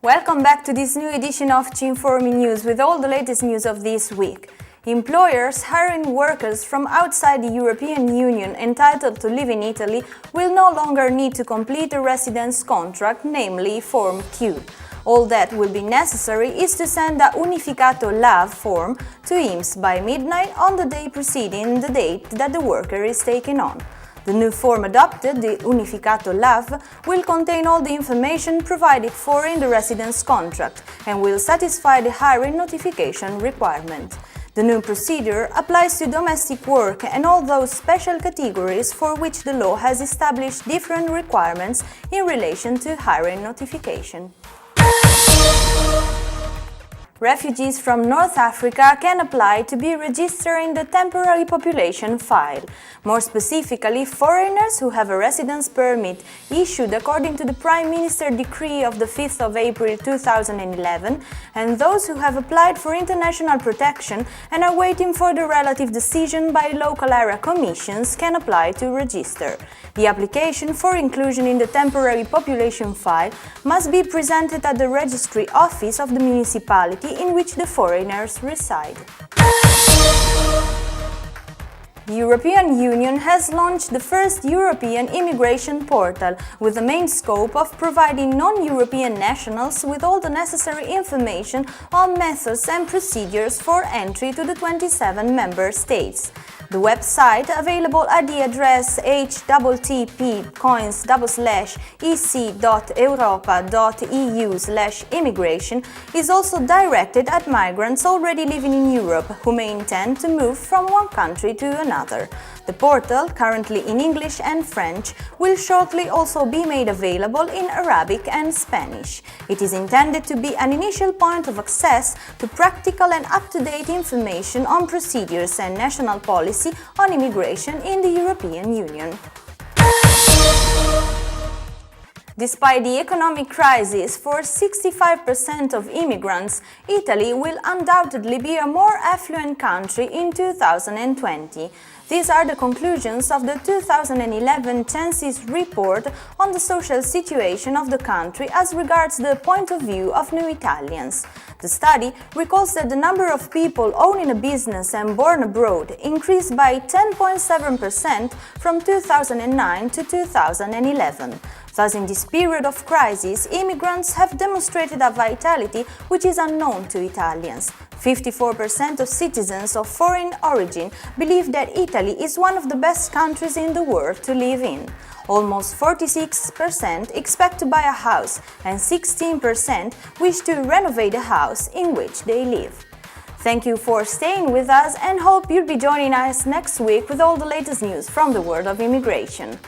Welcome back to this new edition of Cinformi News with all the latest news of this week. Employers hiring workers from outside the European Union entitled to live in Italy will no longer need to complete a residence contract, namely Form Q. All that will be necessary is to send a Unificato LAV form to INPS by midnight on the day preceding the date that the worker is taken on. The new form adopted, the Unificato LAV, will contain all the information provided for in the residence contract and will satisfy the hiring notification requirement. The new procedure applies to domestic work and all those special categories for which the law has established different requirements in relation to hiring notification. Refugees from North Africa can apply to be registered in the temporary population file. More specifically, foreigners who have a residence permit issued according to the Prime Minister Decree of the 5th of April 2011 and those who have applied for international protection and are waiting for the relative decision by local area commissions can apply to register. The application for inclusion in the temporary population file must be presented at the registry office of the municipality in which the foreigners reside. The European Union has launched the first European immigration portal with the main scope of providing non-European nationals with all the necessary information on methods and procedures for entry to the 27 member states. The website, available at the address http://ec.europa.eu/immigration, is also directed at migrants already living in Europe who may intend to move from one country to another. The portal, currently in English and French, will shortly also be made available in Arabic and Spanish. It is intended to be an initial point of access to practical and up-to-date information on procedures and national policy on immigration in the European Union. Despite the economic crisis, for 65% of immigrants, Italy will undoubtedly be a more affluent country in 2020. These are the conclusions of the 2011 Census report on the social situation of the country as regards the point of view of new Italians. The study recalls that the number of people owning a business and born abroad increased by 10.7% from 2009 to 2011. Thus, in this period of crisis, immigrants have demonstrated a vitality which is unknown to Italians. 54% of citizens of foreign origin believe that Italy is one of the best countries in the world to live in. Almost 46% expect to buy a house and 16% wish to renovate the house in which they live. Thank you for staying with us and hope you'll be joining us next week with all the latest news from the world of immigration.